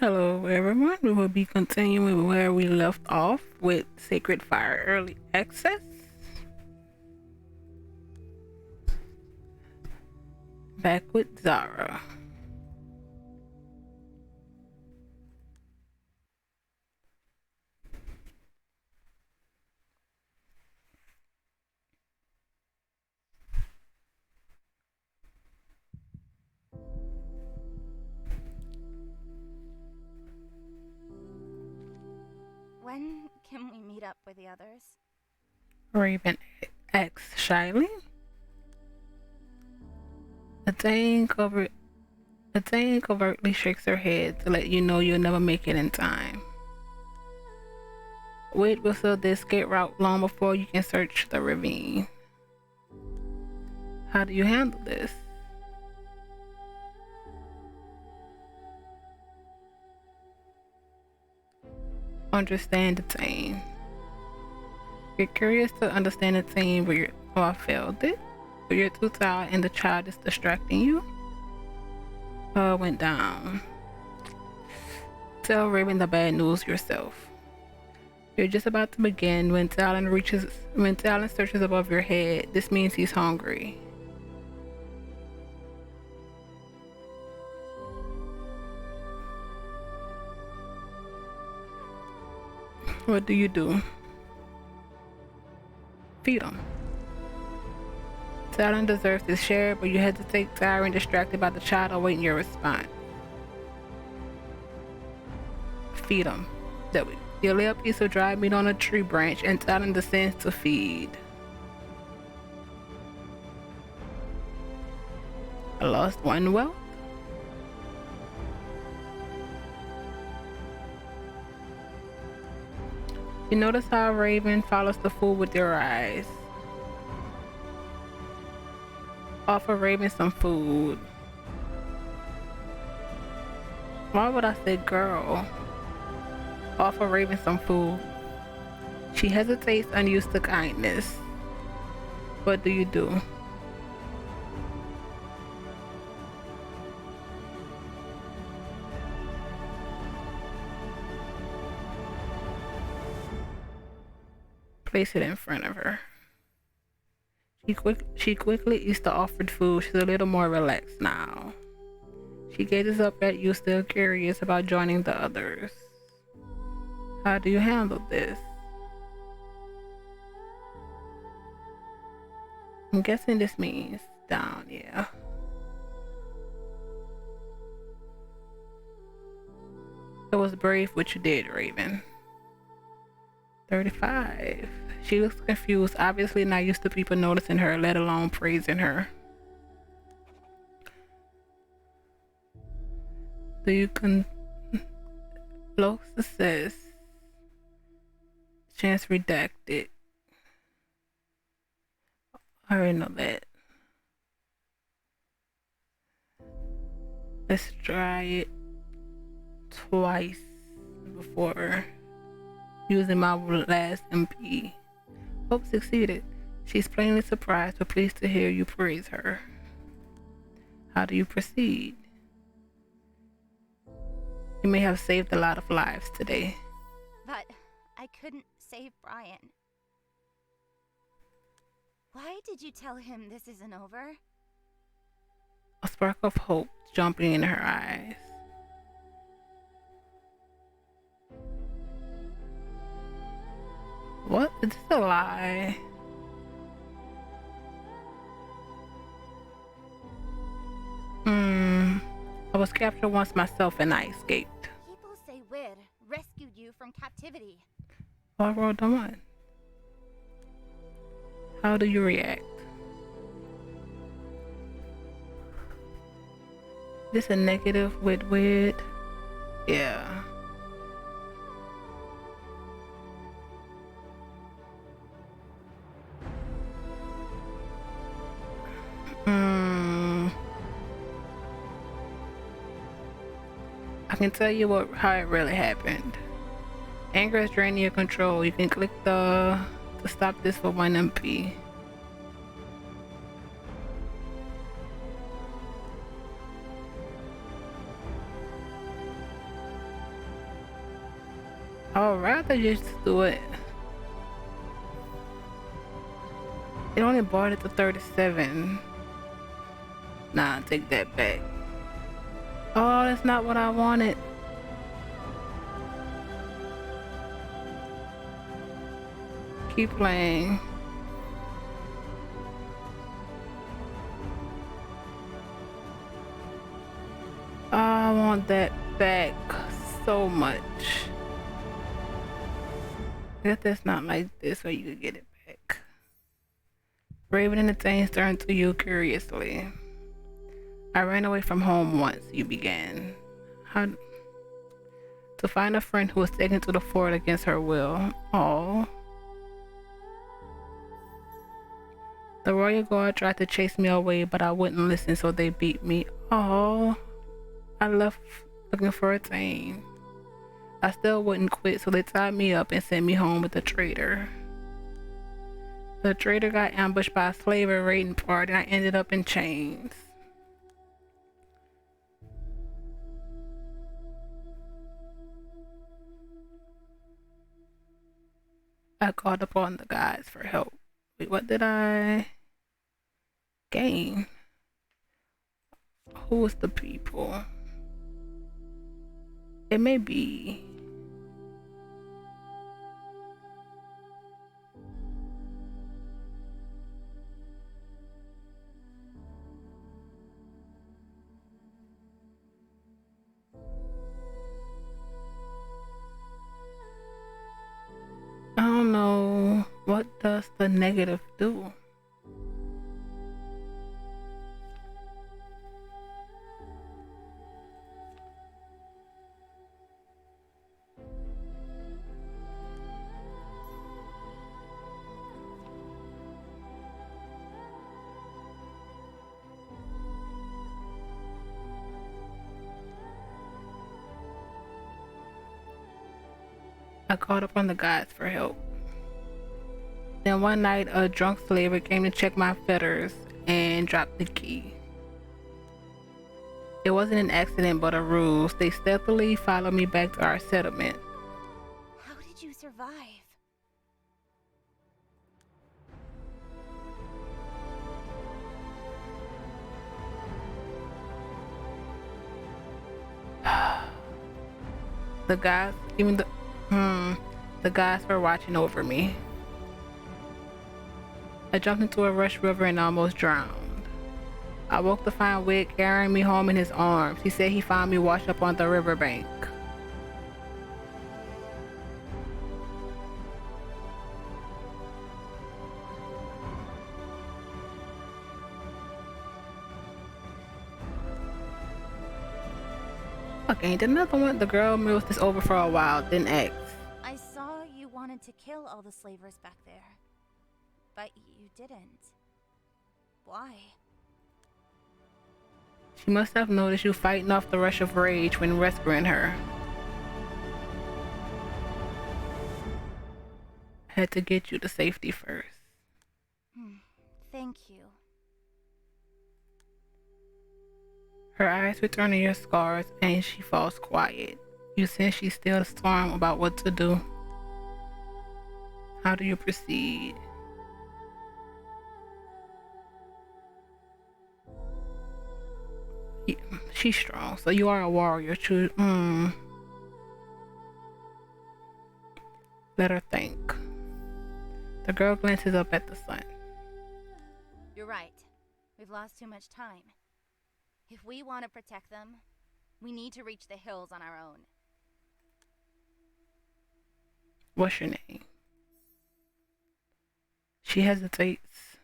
Hello, everyone. We will be continuing where we left off with Sacred Fire Early Access. Back with Zara. When can we meet up with the others? Raven asks shyly. The thing covertly shakes her head to let you know you'll never make it in time. Wade whistled the escape route long before you can search the ravine. How do you handle this? Understand the team. You're curious to understand the team where you I failed it, but you're too tired and the child is distracting you. Went down. Tell Raven the bad news yourself. You're just about to begin when Talon searches above your head. This means he's hungry. What do you do? Feed him. Talon deserves his share, but you hesitate, tired and distracted by the child awaiting your response. Feed him. You lay a piece of dried meat on a tree branch and Talon descends to feed. I lost one well. You notice how Raven follows the food with your eyes. Offer Raven some food. Why would I say girl? Offer Raven some food. She hesitates, unused to kindness. What do you do? Place it in front of her. She quickly eats the offered food. She's a little more relaxed now. She gazes up at you, still curious about joining the others. How do you handle this? I'm guessing this means down, yeah. It was brave what you did, Raven. 35. She looks confused, obviously not used to people noticing her, let alone praising her. Do you low success? Chance redacted. I already know that. Let's try it twice before using my last MP. Hope succeeded. She's plainly surprised but pleased to hear you praise her. How do you proceed? You may have saved a lot of lives today. But I couldn't save Brian. Why did you tell him this isn't over? A spark of hope jumping in her eyes. What? Is this a lie? I was captured once myself and I escaped. People say Wid rescued you from captivity. I rolled a one. How do you react? This a negative with? Yeah. I can tell you how it really happened. Anger is draining your control. You can click to stop this for 1 MP. I would rather just do it. It only bought it to 37. Nah, take that back. Oh, that's not what I wanted. Keep playing. Oh, I want that back so much. I guess that's not like this where you could get it back. Raven entertains turned to you curiously. I ran away from home once, you began. How to find a friend who was taken to the fort against her will. Oh. The royal guard tried to chase me away, but I wouldn't listen, so they beat me. Oh. I left looking for a tame. I still wouldn't quit, so they tied me up and sent me home with the traitor. The traitor got ambushed by a slaver raiding party, and I ended up in chains. I called upon the gods for help. Wait, what did I gain? Who was the people? It may be. I don't know. What does the negative do? I called upon the gods for help. Then one night, a drunk slaver came to check my fetters and dropped the key. It wasn't an accident, but a ruse. They stealthily followed me back to our settlement. How did you survive? The guys, the guys were watching over me. I jumped into a rush river and almost drowned. I woke to find Wick carrying me home in his arms. He said he found me washed up on the riverbank. Okay, did another one. The girl mused this over for a while, then asked. I saw you wanted to kill all the slavers back there. But you didn't. Why? She must have noticed you fighting off the rush of rage when rescuing her. I had to get you to safety first. Thank you. Her eyes return to your scars and she falls quiet. You sense she's still storm about what to do. How do you proceed? She's strong, so you are a warrior. Let her think. The girl glances up at the sun. You're right. We've lost too much time. If we want to protect them, we need to reach the hills on our own. What's your name? She hesitates.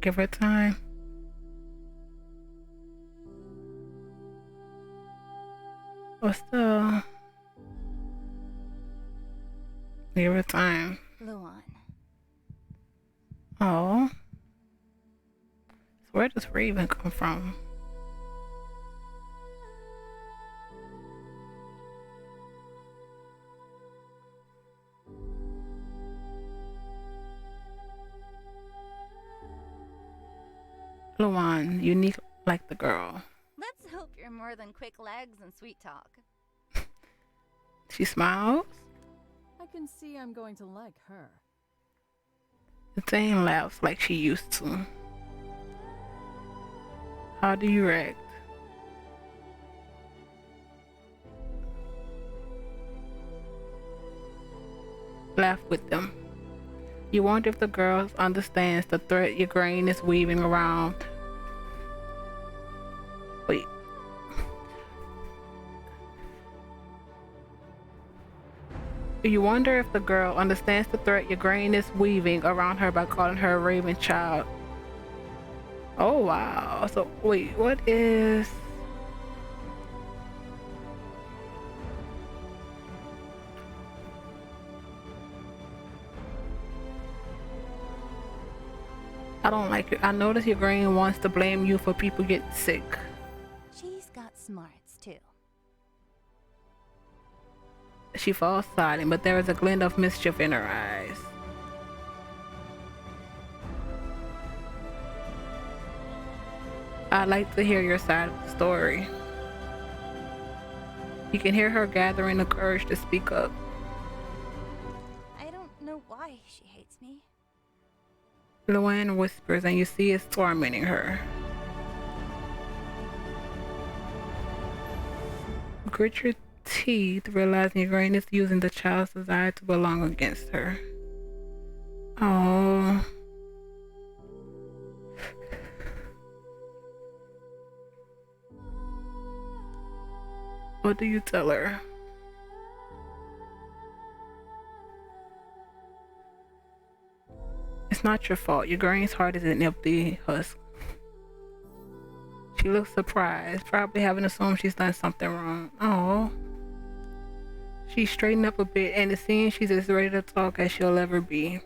Give her time. But still, give her time. Luan. Oh. So where does Raven come from? Luan, unique like the girl. Let's hope you're more than quick legs and sweet talk. She smiles. I can see I'm going to like her. Jane laughs like she used to. How do you react? Laugh with them. You wonder if the girl understands the threat your grain is weaving around. Wait. You wonder if the girl understands the threat your grain is weaving around her by calling her a raven child. Oh wow. So wait, what is... I don't like it. I notice your grain wants to blame you for people getting sick. She's got smarts, too. She falls silent, but there is a glint of mischief in her eyes. I'd like to hear your side of the story. You can hear her gathering the courage to speak up. I don't know why she hates me. Luann whispers, and you see it's tormenting her. Grit your teeth, realizing your grain is using the child's desire to belong against her. Oh. What do you tell her? It's not your fault. Your grain's heart is an empty husk. She looks surprised, probably having assumed she's done something wrong. Oh. She straightened up a bit, and it seems she's as ready to talk as she'll ever be.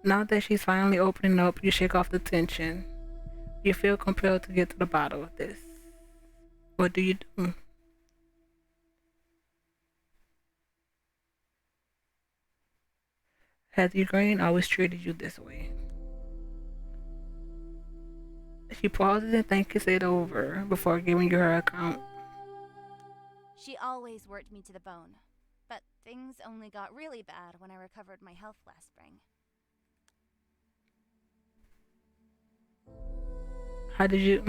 Now that she's finally opening up, you shake off the tension. You feel compelled to get to the bottom of this. What do you do? Has your grain always treated you this way? She pauses and thinks it over before giving you her account. She always worked me to the bone, but things only got really bad when I recovered my health last spring. How did you,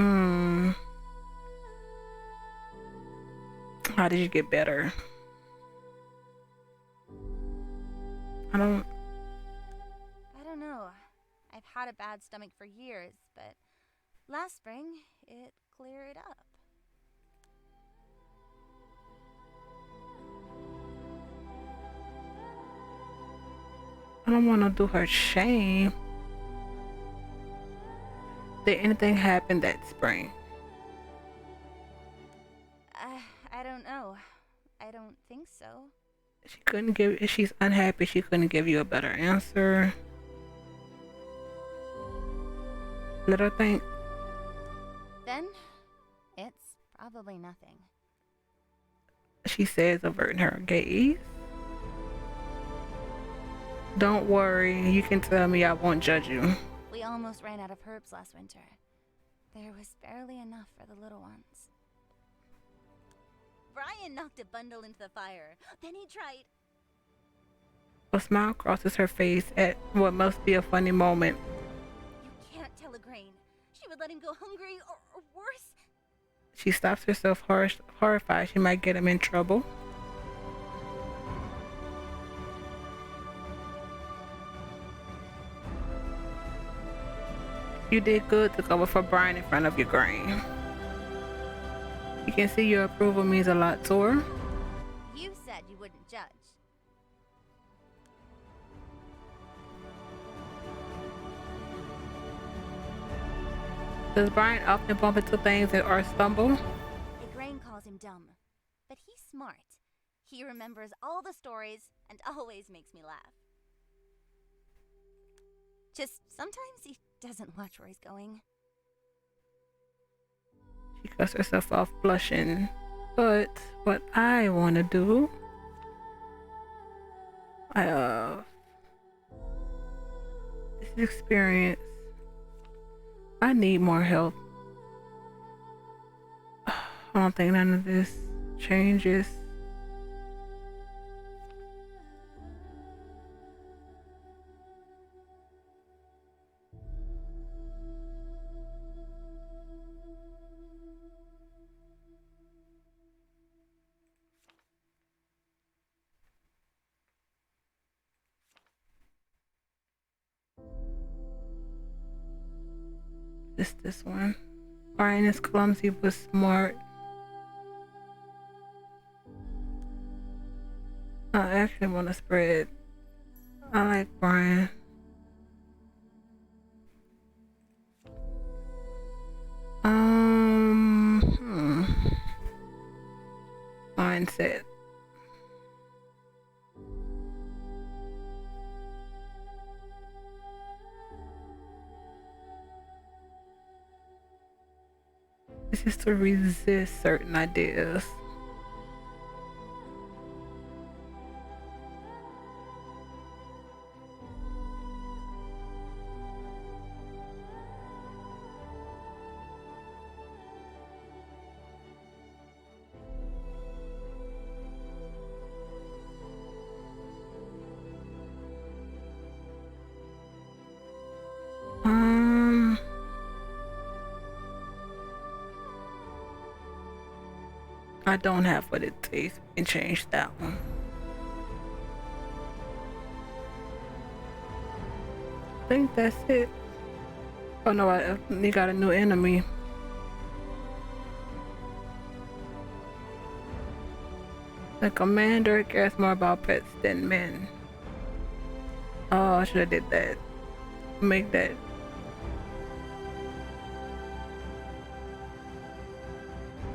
How did you get better? I don't know. I've had a bad stomach for years, but last spring, it cleared up. I don't want to do her shame. Did anything happen that spring? I don't know. I don't think so. She couldn't give, if she's unhappy, she couldn't give you a better answer. Let her think. Then, it's probably nothing. She says, averting her gaze. Don't worry, you can tell me, I won't judge you. We almost ran out of herbs last winter. There was barely enough for the little ones. Brian knocked a bundle into the fire. Then he tried... A smile crosses her face at what must be a funny moment. You can't tell a grain. She would let him go hungry or worse. She stops herself, horrified she might get him in trouble. You did good to cover for Brian in front of your grain. You can see your approval means a lot to her. You said you wouldn't judge. Does Brian often bump into things or stumble? A grain calls him dumb, but he's smart. He remembers all the stories and always makes me laugh. Just sometimes he doesn't watch where he's going. She cuts herself off, blushing. But what I want to do, this experience, I need more help. don't think none of this changes. This one. Brian is clumsy but smart. I actually want to spread. I like Brian. Mindset. This is to resist certain ideas. I don't have what it takes. We can change that one. I think that's it. Oh no, you got a new enemy. The commander cares more about pets than men. Oh, I should have did that. Make that.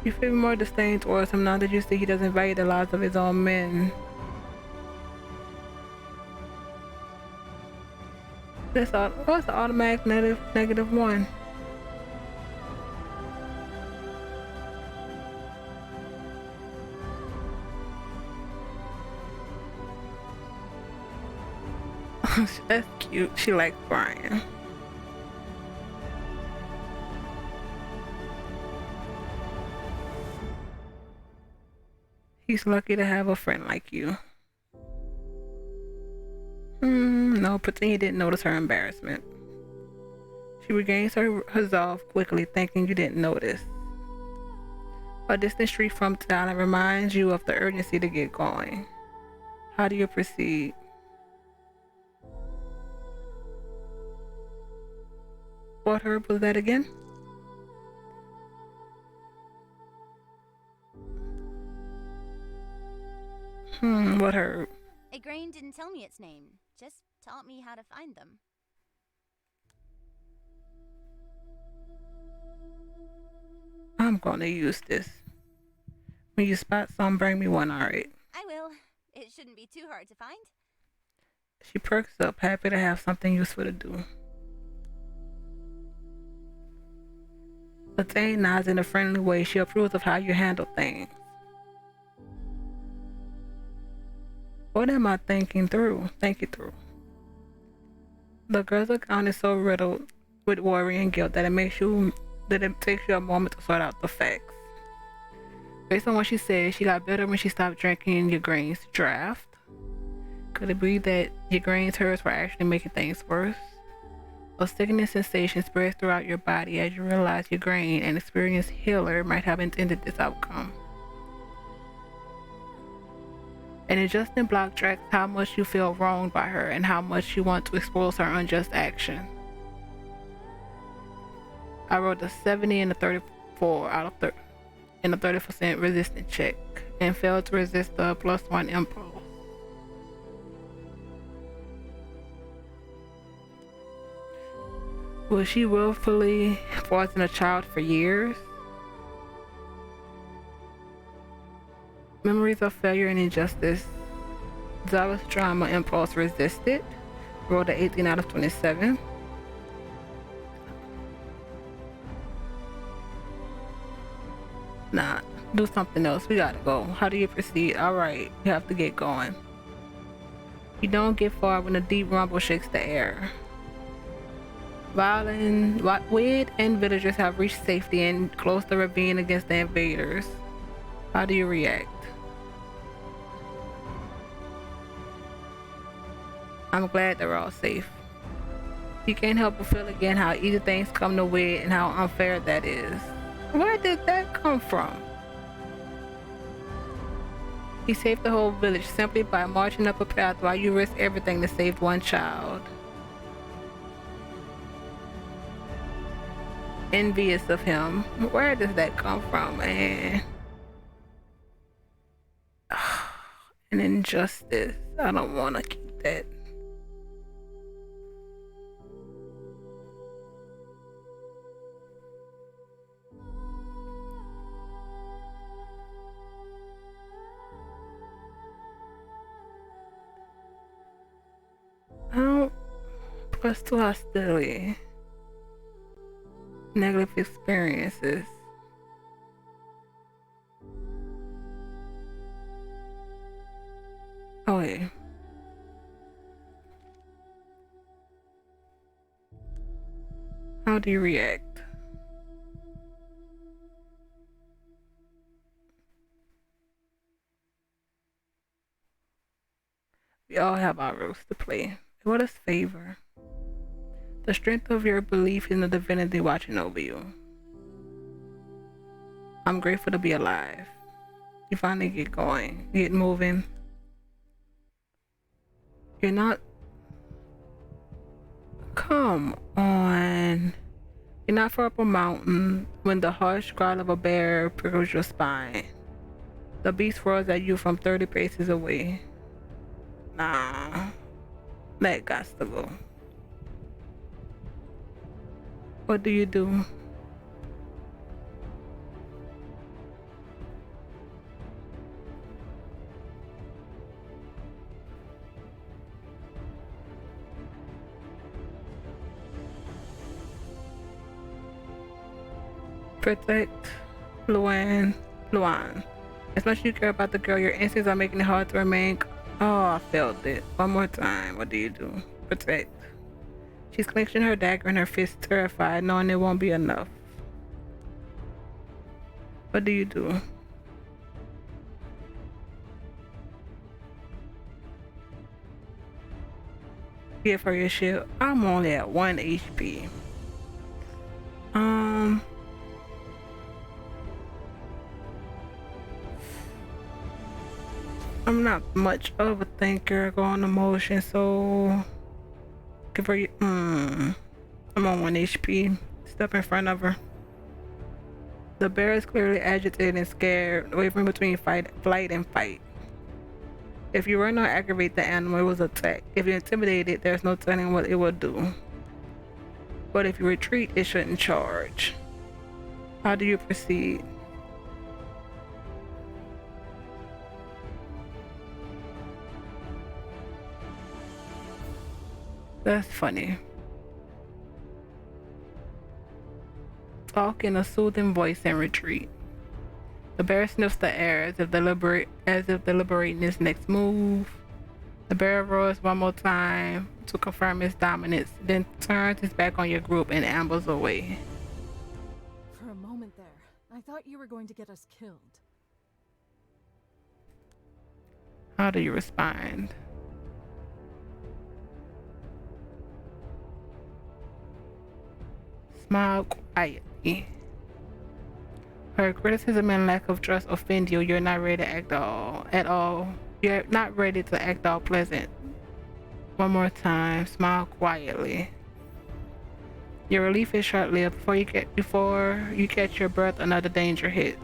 You feel more disdain towards him now that you see he doesn't value the lives of his own men. What's the automatic negative one? That's cute. She likes Brian. He's lucky to have a friend like you. No, pretend you didn't notice her embarrassment. She regains her resolve quickly, thinking you didn't notice. A distant shriek from Talon reminds you of the urgency to get going. How do you proceed? What herb was that again? What herb? Igraine didn't tell me its name, just taught me how to find them. I'm gonna use this. When you spot some, bring me one, alright? I will. It shouldn't be too hard to find. She perks up, happy to have something useful to do. Latane nods in a friendly way. She approves of how you handle things. What am I thinking through? Think it through. The girl's account is so riddled with worry and guilt that it takes you a moment to sort out the facts. Based on what she said, she got better when she stopped drinking Igraine's draft. Could it be that Igraine's hurts were actually making things worse? A sickening sensation spreads throughout your body as you realize Igraine, an experienced healer, might have intended this outcome. An adjusting block tracks how much you feel wronged by her and how much you want to expose her unjust action. I rolled a 70 and a 34 out of 30 in a 30% resistance check and failed to resist the +1 impulse. Was she willfully forcing a child for years? Memories of failure and injustice. Zara's drama impulse resisted. Rolled an 18 out of 27. Nah, do something else. We gotta go. How do you proceed? Alright, you have to get going. You don't get far when a deep rumble shakes the air. Wyd and villagers have reached safety and closed the ravine against the invaders. How do you react? I'm glad they're all safe. You can't help but feel again how easy things come to win and how unfair that is. Where did that come from? He saved the whole village simply by marching up a path while you risked everything to save one child. Envious of him. Where does that come from, man? An injustice. I don't want to keep that. Oh, +2 hostility. Negative experiences. Oh yeah. How do you react? We all have our roles to play. What is favor? The strength of your belief in the divinity watching over you. I'm grateful to be alive. You finally get going, get moving. You're not. Come on. You're not far up a mountain when the harsh growl of a bear prickles your spine. The beast roars at you from 30 paces away. Nah, that got to go. What do you do? Protect Luan. As much as you care about the girl, your instincts are making it hard to remain. Oh, I failed it. One more time. What do you do? Protect. She's clenching her dagger in her fist, terrified, knowing it won't be enough. What do you do? Give her your shield. I'm only at 1 HP. I'm not much of a thinker, go on emotion, so give her. I'm on 1 HP. Step in front of her. The bear is clearly agitated and scared, wavering between flight and fight. If you run or aggravate the animal, it will attack. If you intimidate it, there's no telling what it will do. But if you retreat, it shouldn't charge. How do you proceed? That's funny. Talk in a soothing voice and retreat. The bear sniffs the air as if deliberating his next move. The bear roars one more time to confirm his dominance, then turns his back on your group and ambles away. For a moment there, I thought you were going to get us killed. How do you respond? Smile quietly. Her criticism and lack of trust offend you. You're not ready to act at all. You're not ready to act all pleasant. One more time. Smile quietly. Your relief is short-lived. Before you catch your breath, another danger hits.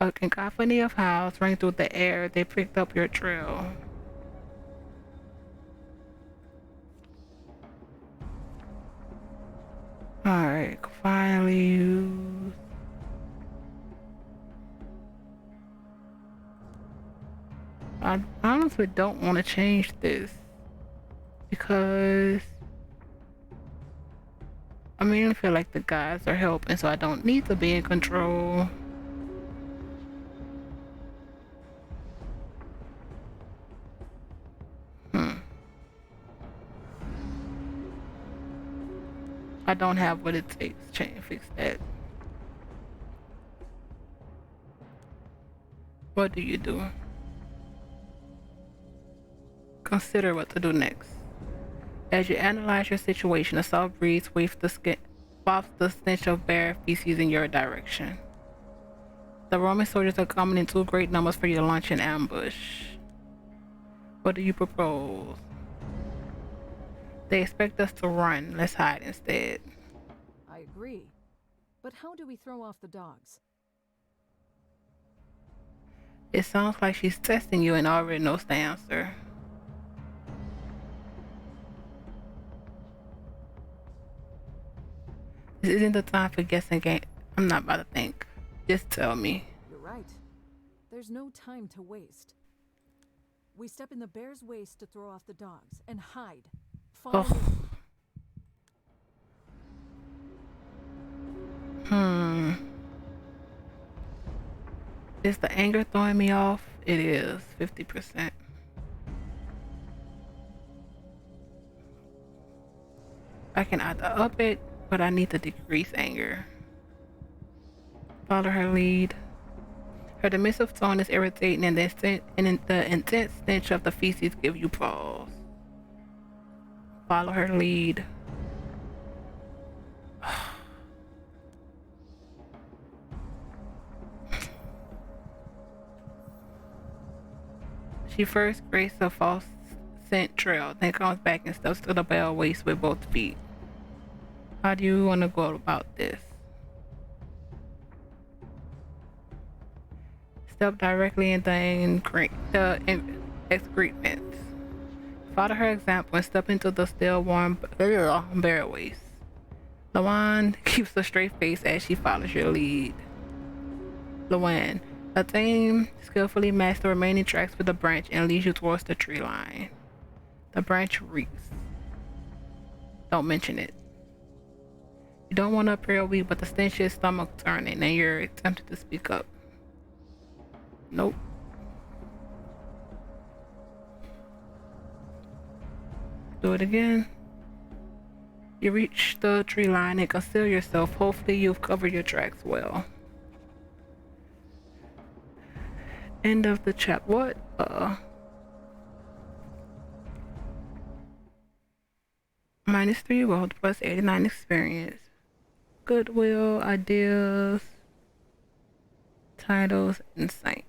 A cacophony of howls rang through the air. They picked up your trail. Alright, finally use. I honestly don't want to change this because I mainly feel like the guys are helping, so I don't need to be in control. I don't have what it takes to fix that. What do you do? Consider what to do next. As you analyze your situation, a soft breeze wafts the stench of bear feces in your direction. The Roman soldiers are coming in too great numbers for you to launch an ambush. What do you propose? They expect us to run. Let's hide instead. I agree. But how do we throw off the dogs? It sounds like she's testing you and already knows the answer. This isn't the time for guessing game. I'm not about to think. Just tell me. You're right. There's no time to waste. We step in the bear's waist to throw off the dogs and hide. Follow me. Is the anger throwing me off? It is 50%. I can either up it, but I need to decrease anger. Follow her lead. Her dismissive tone is irritating, and the intense stench of the feces give you pause. Follow her lead. She first graces a false scent trail, then comes back and steps to the bell waist with both feet. How do you want to go about this? Step directly into the excrements. Follow her example and step into the still warm bare waist. Luan keeps a straight face as she follows your lead. Luan, attain skillfully match the remaining tracks with the branch and leads you towards the tree line. The branch reeks. Don't mention it. You don't want to appear weak, but the stench is stomach turning and you're tempted to speak up. Nope. Do it again. You reach the tree line and conceal yourself. Hopefully you've covered your tracks well. End of the chapter. What? -3 world plus 89 experience. Goodwill, ideas, titles, insight.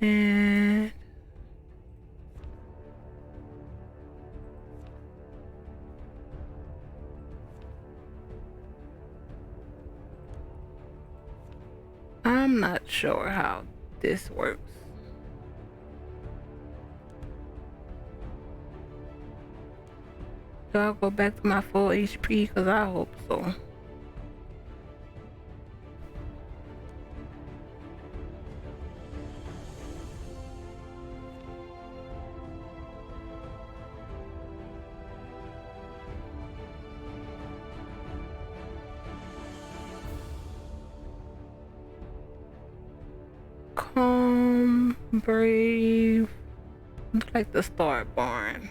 And I'm not sure how this works. Do I go back to my full HP? Because I hope so. Calm, brave. I like the Star Barn.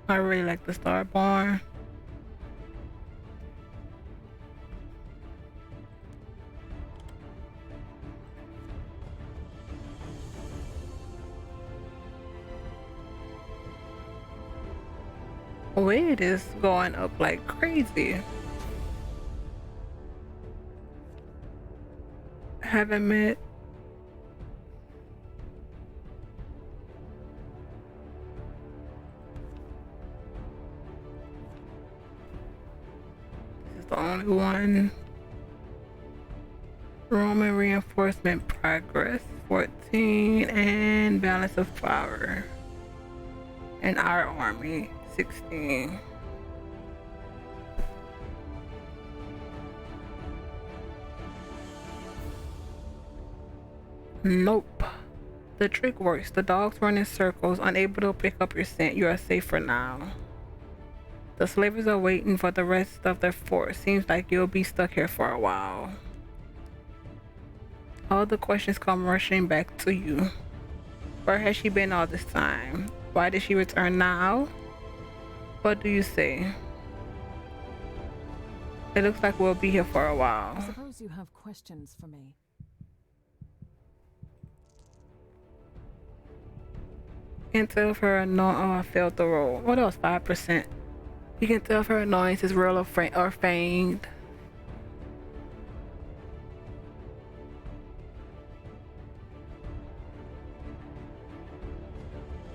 I really like the Star Barn. Weight is going up like crazy. Haven't met. This is the only one. Roman reinforcement progress 14 and balance of power. And our army 16. Nope. The trick works. The dogs run in circles, unable to pick up your scent. You are safe for now. The slavers are waiting for the rest of their force. Seems like you'll be stuck here for a while. All the questions come rushing back to you. Where has she been all this time? Why did she return now? What do you say? It looks like we'll be here for a I while. suppose you have questions for me. You can tell if her annoyance. Oh, I failed the roll. What else? 5%. You can tell if her annoyance is real or feigned.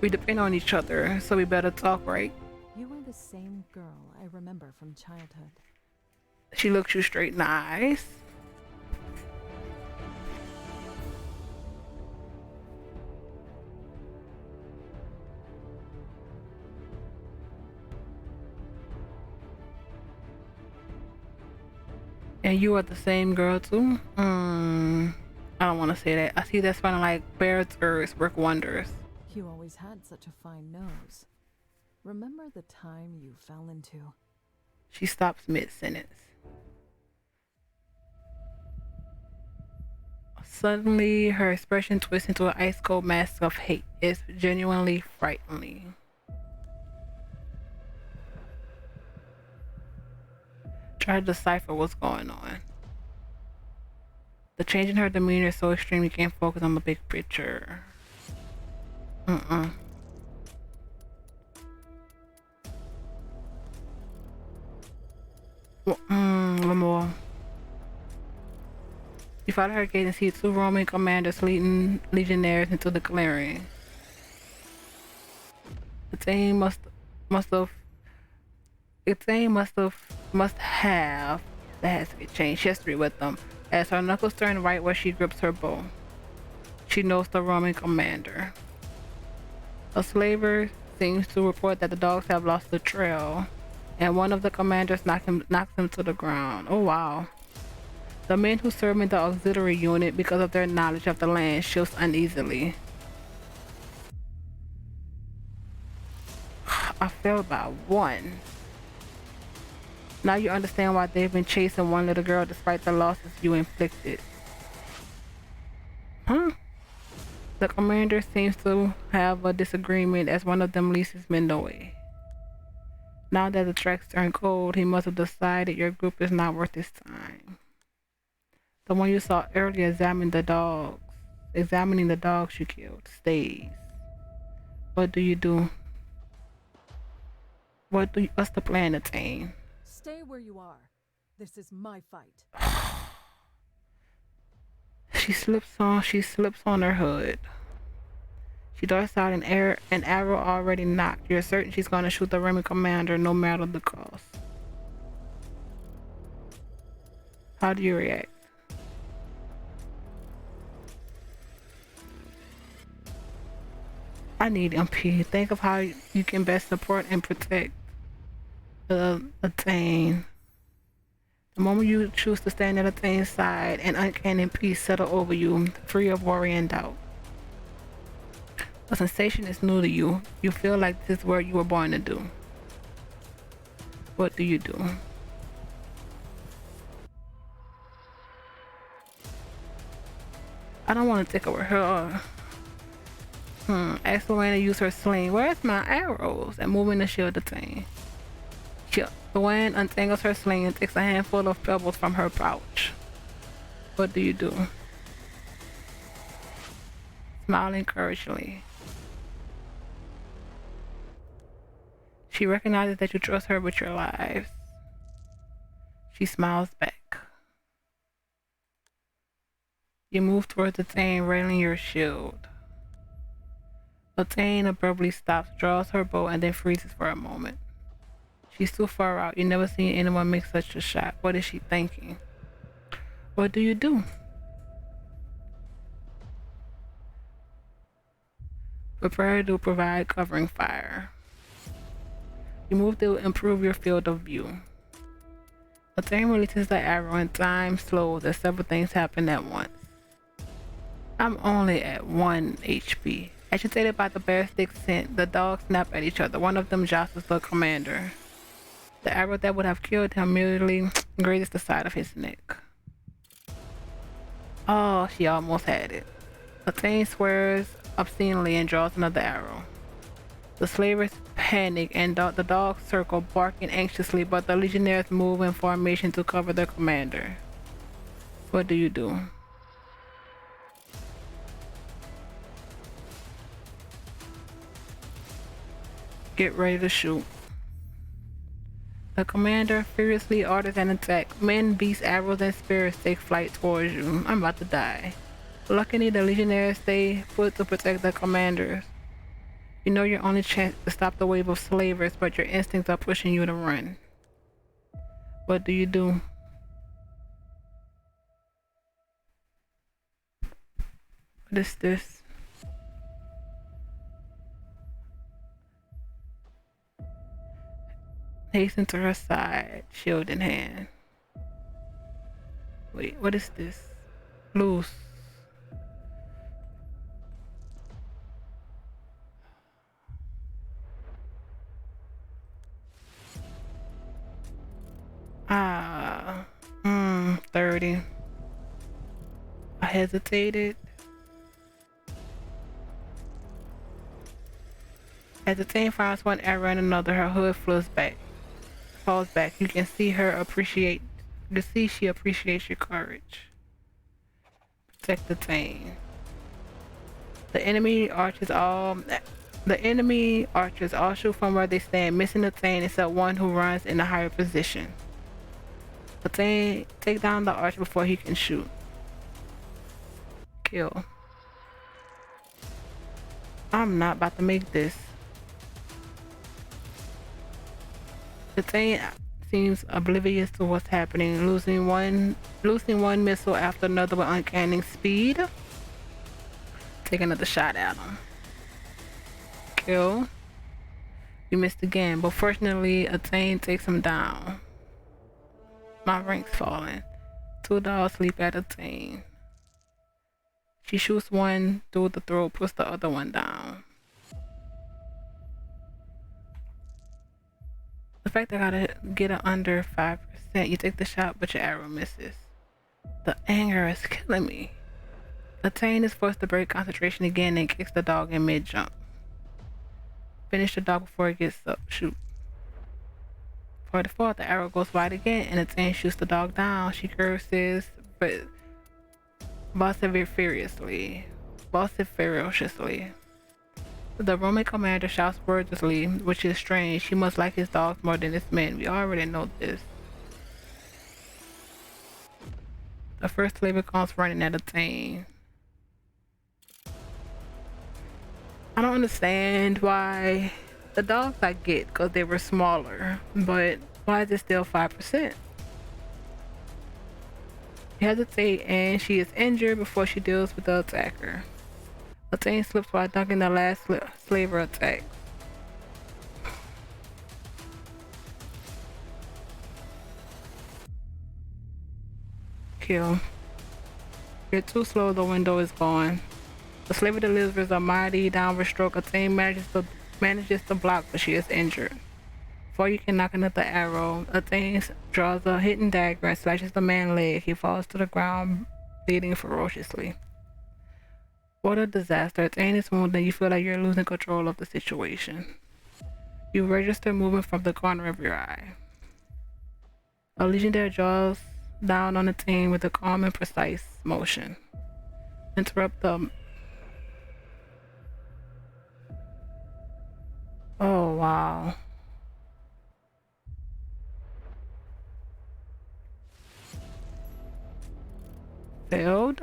We depend on each other, so we better talk right. You are the same girl I remember from childhood. She looks you straight in the eyes. And you are the same girl too? I don't want to say that. I see that smelling like Baird's herbs work wonders. You always had such a fine nose. Remember the time you fell into? She stops mid-sentence. Suddenly, her expression twists into an ice-cold mask of hate. It's genuinely frightening. Try to decipher what's going on. The change in her demeanor is so extreme you can't focus on the big picture. One more. You follow her gaze and see two Roman commanders leading legionnaires into the clearing. The team must have that has to get changed history with them. As her knuckles turn right where she grips her bow, she knows the Roman commander. A slaver seems to report that the dogs have lost the trail, and one of the commanders knocks him to the ground. Oh wow. The men who serve in the auxiliary unit, because of their knowledge of the land, shifts uneasily. I failed by 1. Now you understand why they've been chasing one little girl despite the losses you inflicted. Huh? The commander seems to have a disagreement as one of them leads his men away. Now that the tracks turn cold, he must have decided your group is not worth his time. The one you saw earlier examining the dogs you killed, stays. What do you do? What's the plan, Attain? Stay where you are. This is my fight. She slips on her hood. She darts out an arrow already knocked. You're certain she's gonna shoot the Roman commander no matter the cost. How do you react? I need MP. Think of how you can best support and protect the Attain. The moment you choose to stand at Attain's side, an uncanny peace settle over you, free of worry and doubt. The sensation is new to you. You feel like this is what you were born to do. What do you do? I don't want to take over her. Ask Luann to use her sling. Where's my arrows? And moving the shield to Attain. Luann untangles her sling and takes a handful of pebbles from her pouch. What do you do? Smile encouragingly. She recognizes that you trust her with your lives. She smiles back. You move towards Attain, railing your shield. Attain abruptly stops, draws her bow, and then freezes for a moment. She's too far out. You've never seen anyone make such a shot. What is she thinking? What do you do? Prepare to provide covering fire. You move to improve your field of view. Attain releases the arrow and time slows as several things happen at once. I'm only at 1 HP. Agitated by the bear stick scent, the dogs snap at each other. One of them jostles the commander. The arrow that would have killed him merely grazes the side of his neck. Oh, she almost had it. Attain swears obscenely and draws another arrow. The slavers panic and the dogs circle, barking anxiously, but the legionnaires move in formation to cover their commander. What do you do? Get ready to shoot. The commander furiously orders an attack. Men, beasts, arrows, and spears take flight towards you. I'm about to die. Luckily, the legionnaires stay put to protect the commanders. You know your only chance to stop the wave of slavers, but your instincts are pushing you to run. What do you do? What is this? Hasten to her side, shield in hand. Wait, what is this? Loose. Ah, 30. I hesitated. As the team fires one arrow and another, her hood falls back. You can see she appreciates your courage. Protect the team. The enemy archers all shoot from where they stand, missing the Thane except one who runs in a higher position. The Thane take down the archer before he can shoot. Kill. I'm not about to make this. The Thane seems oblivious to what's happening, losing one missile after another with uncanny speed. Take another shot at him. Kill. You missed again, but fortunately a Thane takes him down. My rank's falling. 2 dogs sleep at a Thane. She shoots one through the throat, puts the other one down. The fact that I gotta get it under 5%, you take the shot but your arrow misses. The anger is killing me. The Thane is forced to break concentration again and kicks the dog in mid-jump. Finish the dog before it gets up. Shoot. For the fourth, the arrow goes wide again and the Thane shoots the dog down. She curses, but ferociously. The Roman commander shouts wordlessly, which is strange. He must like his dogs more than his men. We already know this. The first slaver comes running at a Thane. I don't understand why the dogs I get because they were smaller, but why is it still 5%? She hesitates and she is injured before she deals with the attacker. The Thane slips while dunking the last slaver attack. Kill. You're too slow, the window is gone. The slaver delivers a mighty downward stroke. A Thane manages to block, but she is injured. Before you can knock another arrow, a Thane draws a hidden dagger and slashes the man's leg. He falls to the ground, bleeding ferociously. What a disaster. Thane is wounded and you feel like you're losing control of the situation. You register movement from the corner of your eye. A legionnaire draws down on the Thane with a calm and precise motion. Interrupt them. Oh wow. Failed?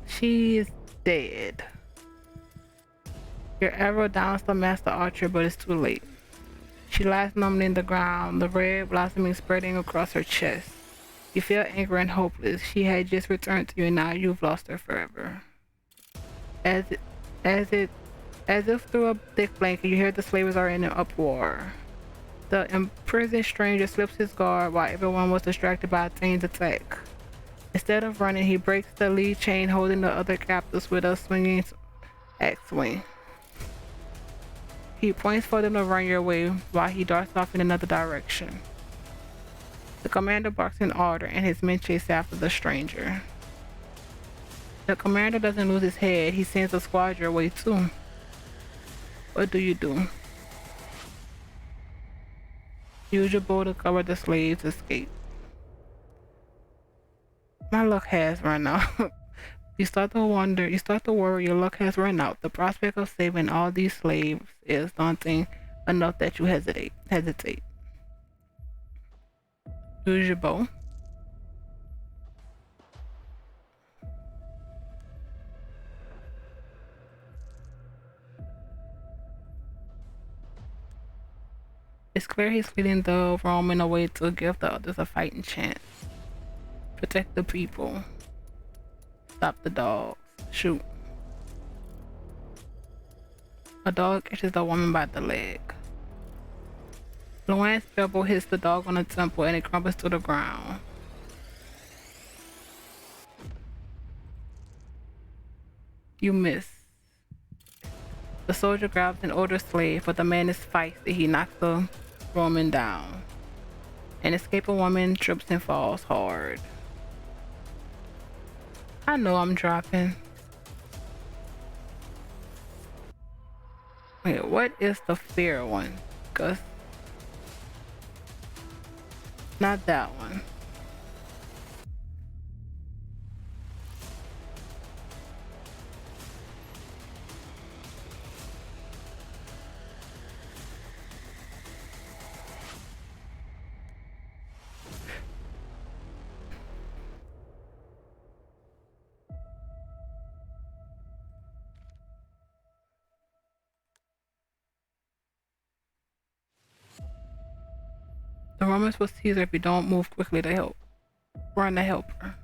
She is dead. Your arrow downs the master archer, but it's too late. She lies numbly in the ground, the red blossoming spreading across her chest. You feel angry and hopeless. She had just returned to you and now you've lost her forever. As if through a thick blanket, you hear the slavers are in an uproar. The imprisoned stranger slips his guard while everyone was distracted by Thane's attack. Instead of running, he breaks the lead chain holding the other captives with a swinging axe swing. He points for them to run your way while he darts off in another direction. The commander barks in order and his men chase after the stranger. The commander doesn't lose his head. He sends a squad your way too. What do you do? Use your bow to cover the slaves' escape. My luck has run out. You start to wonder, you start to worry your luck has run out. The prospect of saving all these slaves is daunting enough that you hesitate. Use your bow. It's clear he's leading the Roman away to give the others a fighting chance. Protect the people. Stop the dogs. Shoot. A dog catches the woman by the leg. Luann's elbow hits the dog on the temple and it crumbles to the ground. You miss. The soldier grabs an older slave, but the man is feisty. He knocks the Roman down. An escaping woman trips and falls hard. I know I'm dropping. Wait, what is the fair one? Gus? Not that one. The Romans will seize her if you don't move quickly to help. Run to help her.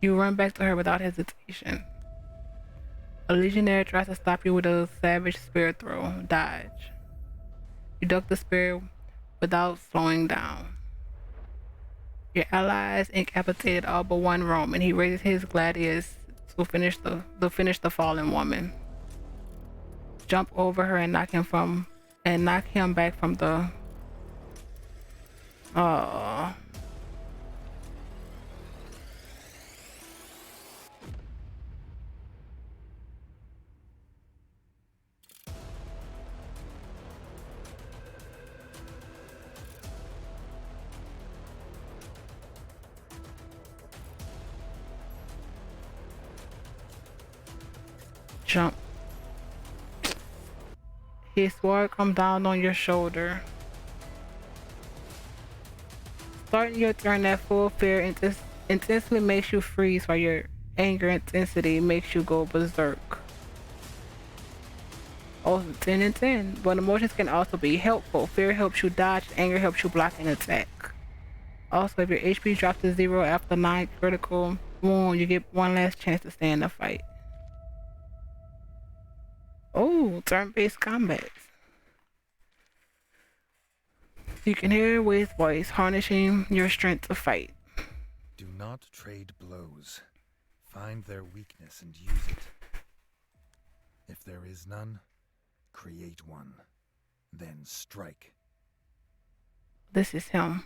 You run back to her without hesitation. A legionnaire tries to stop you with a savage spear throw. Dodge. You duck the spear without slowing down. Your allies incapacitated all but one Roman. He raises his gladius to finish the fallen woman. Jump over her and knock him back from the jump. His sword comes down on your shoulder. Starting your turn at full fear intensely makes you freeze, while your anger intensity makes you go berserk. Also 10 and 10, but emotions can also be helpful. Fear helps you dodge, anger helps you block an attack. Also, if your HP drops to 0 after 9 critical wound, you get one last chance to stay in the fight. Oh, turn-based combat. You can hear Wade's voice, harnessing your strength to fight. Do not trade blows. Find their weakness and use it. If there is none, create one. Then strike. This is him.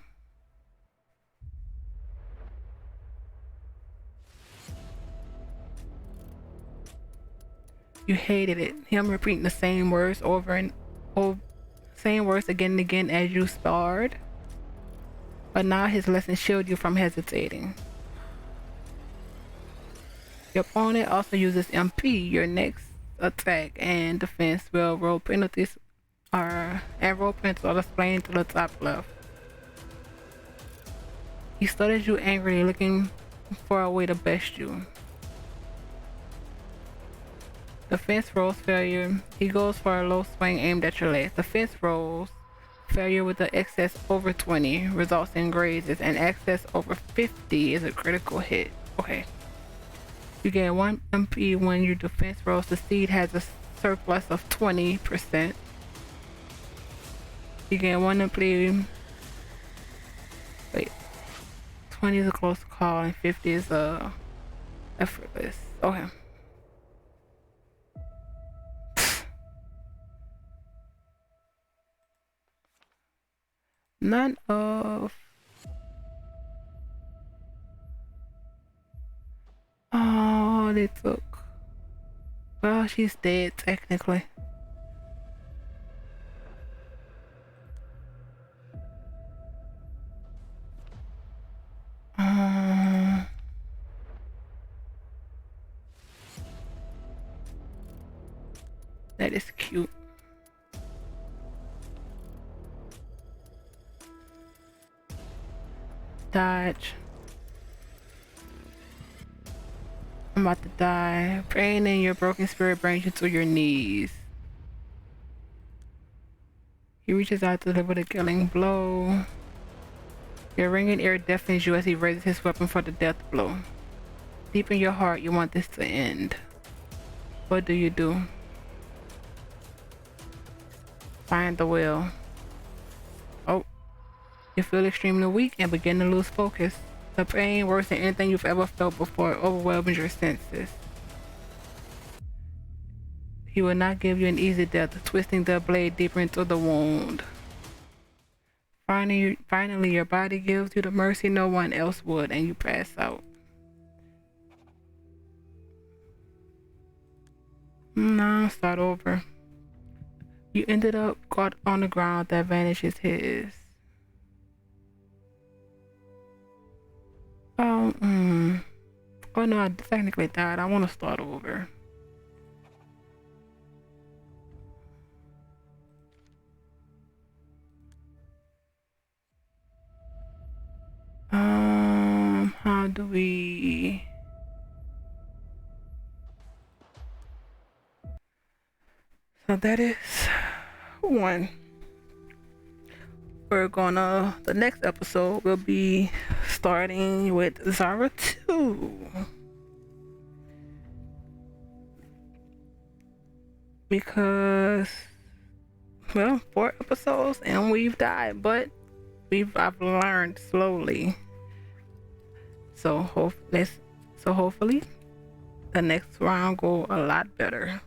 You hated it. Him repeating the same words over and over. Same words again and again as you sparred, but now his lesson shielded you from hesitating. Your opponent also uses MP. Your next attack and defense will roll penalties and roll penalties are displayed to the top left. He studies you angrily, looking for a way to best you. Defense rolls failure. He goes for a low swing aimed at your legs. Defense rolls failure with the excess over 20 results in grazes, and excess over 50 is a critical hit. Okay. You gain 1 MP when your defense roll succeed has a surplus of 20%. You gain 1 MP. Wait. 20 is a close call and 50 is effortless. Okay. None of. Oh, they took. Well, she's dead technically. That is cute. Dodge. I'm about to die. Praying in your broken spirit brings you to your knees. He reaches out to deliver the killing blow. Your ringing ear deafens you as he raises his weapon for the death blow. Deep in your heart, you want this to end. What do? Find the will. Oh, you feel extremely weak and begin to lose focus. The pain, worse than anything you've ever felt before, overwhelms your senses. He will not give you an easy death, twisting the blade deeper into the wound. Finally, your body gives you the mercy no one else would, and you pass out. No, start over. You ended up caught on the ground. The advantage is his. Oh no, I technically died. I want to start over. How do we? So that is one. The next episode will be starting with Zara 2. Because, well, 4 episodes and we've died, but I've learned slowly. So hopefully the next round go a lot better.